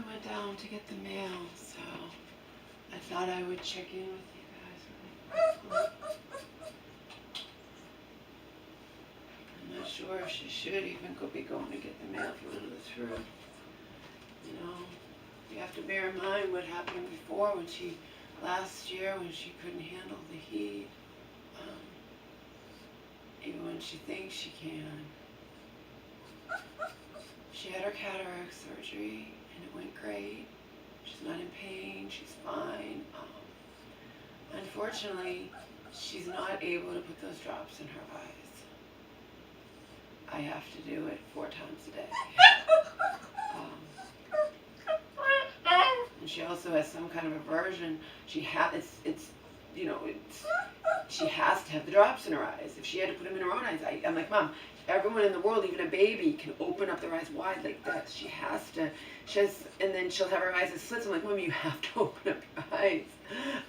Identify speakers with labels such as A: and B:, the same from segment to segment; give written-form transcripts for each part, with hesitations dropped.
A: I went down to get the mail, so I thought I would check in with you guys really quickly. I'm not sure if she should even be going to get the mail, if you know the truth. You know, you have to bear in mind what happened before last year when she couldn't handle the heat. Even when she thinks she can. She had her cataract surgery and it went great. She's not in pain, she's fine. Unfortunately, she's not able to put those drops in her eyes. I have to do it 4 times a day. And she also has some kind of aversion. She has to have the drops in her eyes. If she had to put them in her own eyes, I'm like, Mom, everyone in the world, even a baby, can open up their eyes wide like this. She has, and then she'll have her eyes as slits. I'm like, Mom, you have to open up your eyes.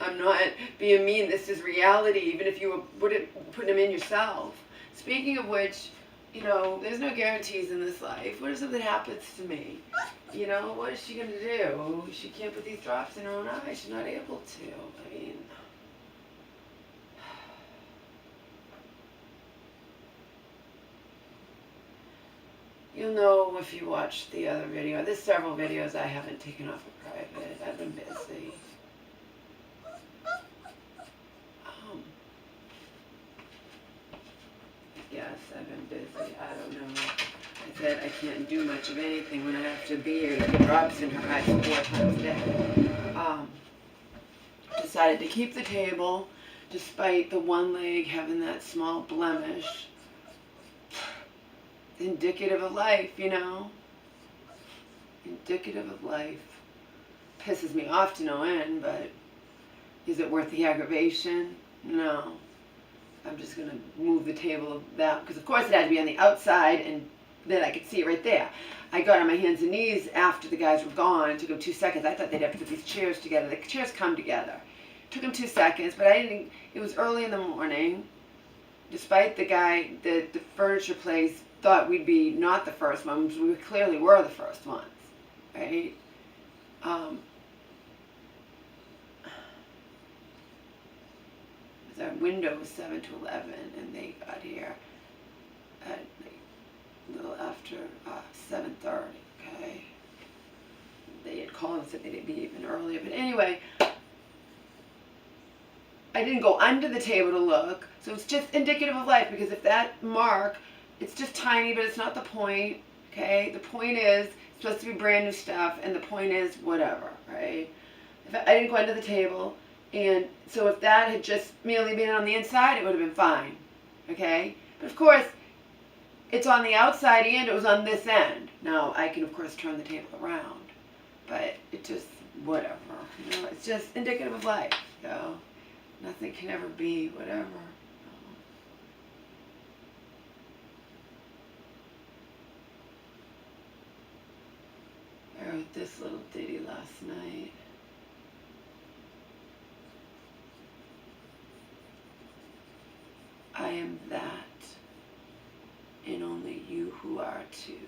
A: I'm not being mean. This is reality, even if you were putting them in yourself. Speaking of which, there's no guarantees in this life. What if something happens to me? What is she going to do? She can't put these drops in her own eyes. She's not able to. I mean, you'll know if you watch the other video. There's several videos I haven't taken off of private. I've been busy. Yes, I've been busy. I don't know. I said I can't do much of anything when I have to be here to get drops in her eyes 4 times a day. Decided to keep the table despite the one leg having that small blemish. Indicative of life, Indicative of life. Pisses me off to no end, but is it worth the aggravation? No. I'm just going to move the table down, because of course it had to be on the outside, and then I could see it right there. I got on my hands and knees after the guys were gone. It took them 2 seconds. I thought they'd have to put these chairs together. The chairs come together. It took them 2 seconds, but it was early in the morning. Despite the furniture place thought we'd be not the first ones, we clearly were the first ones, right? Our window was 7 to 11, and they got here at a little after 7:30. Okay, they had called and said they'd be even earlier, but anyway, I didn't go under the table to look, so it's just indicative of life. Because if that mark, it's just tiny, but it's not the point. Okay, the point is it's supposed to be brand new stuff, and the point is whatever, right? If I didn't go under the table. And so if that had just merely been on the inside, it would have been fine, okay? But of course, it's on the outside and it was on this end. Now, I can, of course, turn the table around, but it just, whatever, it's just indicative of life, Nothing can ever be whatever. I wrote this little ditty last night. I am that, and only you who are too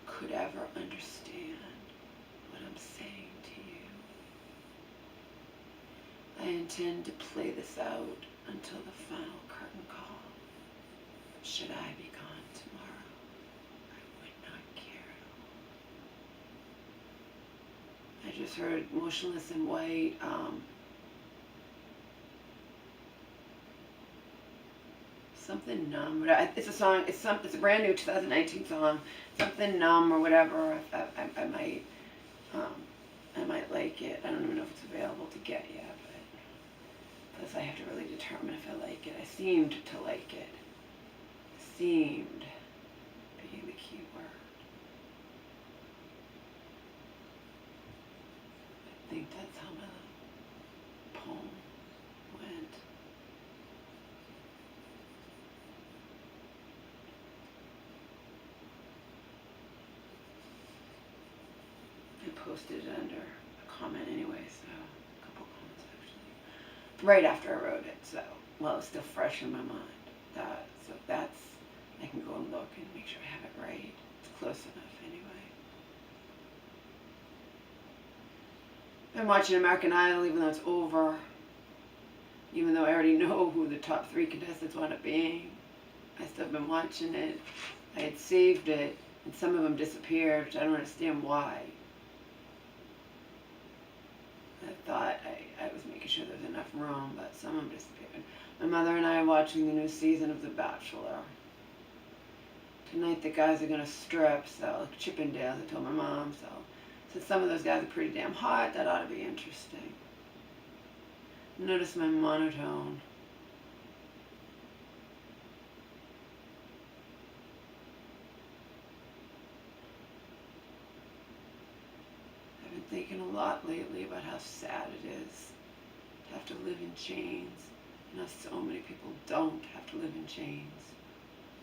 A: could ever understand what I'm saying to you. I intend to play this out until the final curtain call. Should I be gone tomorrow, I would not care at all. I just heard Motionless in White. Something numb. It's a song. It's a brand new 2019 song. Something numb or whatever. I might like it. I don't even know if it's available to get yet, but plus I have to really determine if I like it. I seemed to like it. Seemed being the key word. I think that's how my poem went. Posted it under a comment anyway, so a couple comments actually. Right after I wrote it, so, well, it's still fresh in my mind. So that's, I can go and look and make sure I have it right. It's close enough anyway. I'm watching American Idol even though it's over. Even though I already know who the top 3 contestants wound up being. I still have been watching it. I had saved it, and some of them disappeared, which I don't understand why. I thought I was making sure there was enough room, but some of them disappeared. My mother and I are watching the new season of The Bachelor. Tonight the guys are going to strip, so like Chippendales, I told my mom, so since some of those guys are pretty damn hot, that ought to be interesting. Notice my monotone. I've been thinking a lot lately about how sad it is to have to live in chains, and how so many people don't have to live in chains.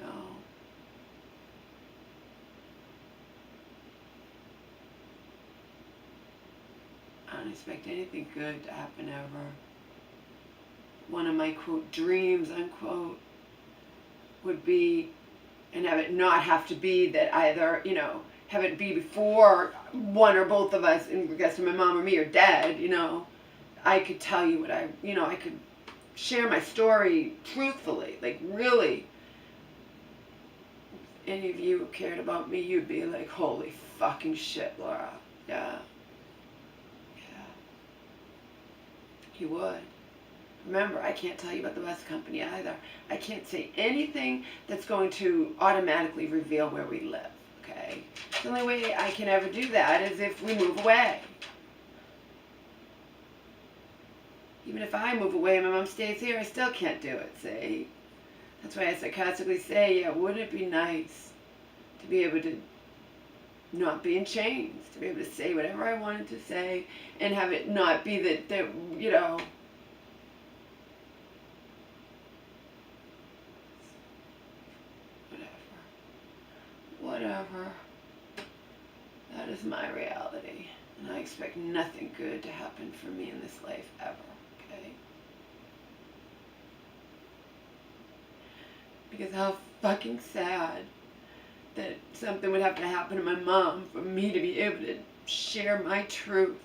A: No. I don't expect anything good to happen ever. One of my, quote, dreams, unquote, would be, and have it not have to be that either, you know, have it be before one or both of us, in regards to my mom or me, are dead, you know. I could tell you what I could share my story truthfully, like really. Any of you who cared about me, you'd be like, holy fucking shit, Laura. Yeah. Yeah. You would. Remember, I can't tell you about the bus company either. I can't say anything that's going to automatically reveal where we live, okay? The only way I can ever do that is if we move away. Even if I move away and my mom stays here, I still can't do it, see? That's why I sarcastically say, yeah, wouldn't it be nice to be able to not be in chains, to be able to say whatever I wanted to say, and have it not be that you know, whatever. That is my reality, and I expect nothing good to happen for me in this life ever, okay? Because how fucking sad that something would have to happen to my mom for me to be able to share my truth.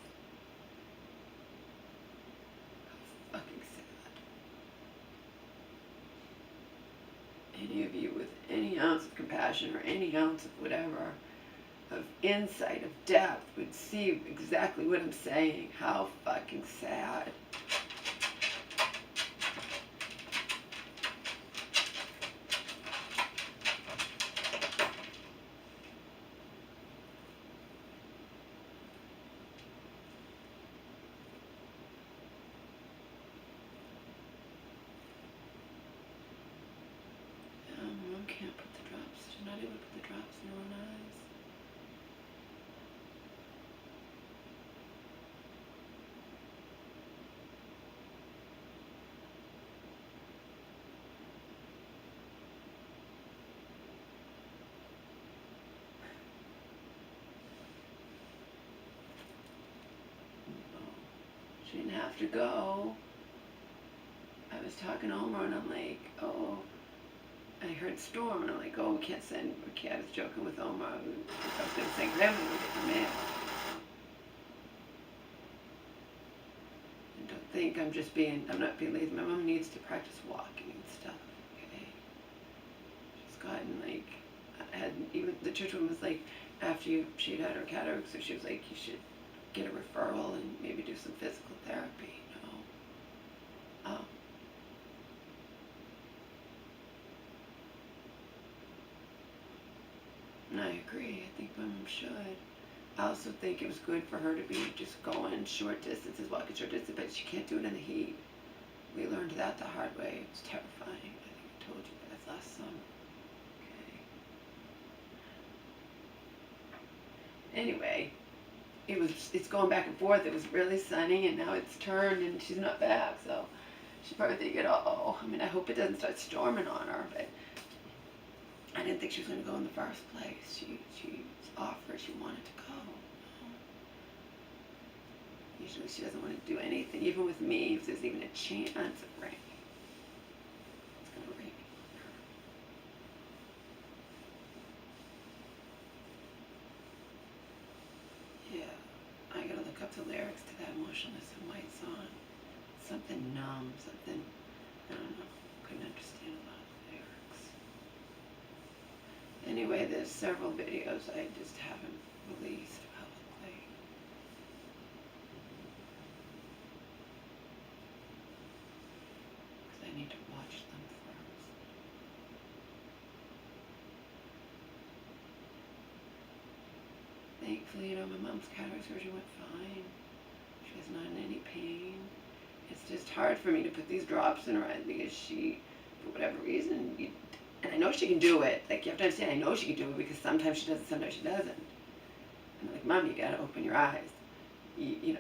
A: How fucking sad. Any of you with any ounce of compassion or any ounce of whatever, of insight, of depth, would see exactly what I'm saying. How fucking sad. Mom can't put the drops. She's not able to put the drops in her own eyes. She didn't have to go. I was talking to Omar and I'm like, oh, I heard storm and I'm like, oh, we can't send, I was joking with Omar. I was going to send Grandma to get the mail. And don't think I'm not being lazy. My mom needs to practice walking and stuff, okay? She's gotten like, even the church woman was like, after she'd had her cataract, so she was like, you should get a referral and maybe do some physical therapy, you know? Oh. And I agree. I think my mom should. I also think it was good for her to be just going short distances, walking short distances, but she can't do it in the heat. We learned that the hard way. It was terrifying. I think I told you guys last summer. Okay. Anyway, it's going back and forth. It was really sunny, and now it's turned, and she's not back, so she's probably thinking, uh-oh. I mean, I hope it doesn't start storming on her, but I didn't think she was going to go in the first place. She offered, she wanted to go. Usually she doesn't want to do anything, even with me, if there's even a chance of rain. It's going to rain. Yeah, I got to look up the lyrics to that Motionless in White song. Something numb, something, I don't know, couldn't understand a lot of the lyrics. Anyway, there's several videos I just haven't released publicly. Because I need to watch them first. Thankfully, my mom's cataract surgery went fine. She was not in any pain. It's just hard for me to put these drops in her eyes because she, for whatever reason, and I know she can do it. Like, you have to understand, I know she can do it because sometimes she does it, sometimes she doesn't. And I'm like, Mom, you gotta open your eyes. You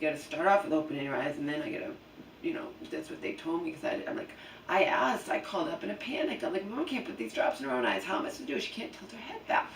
A: gotta start off with opening your eyes, and then I gotta, that's what they told me, because I'm like, I called up in a panic. I'm like, Mom can't put these drops in her own eyes. How am I supposed to do it? She can't tilt her head back.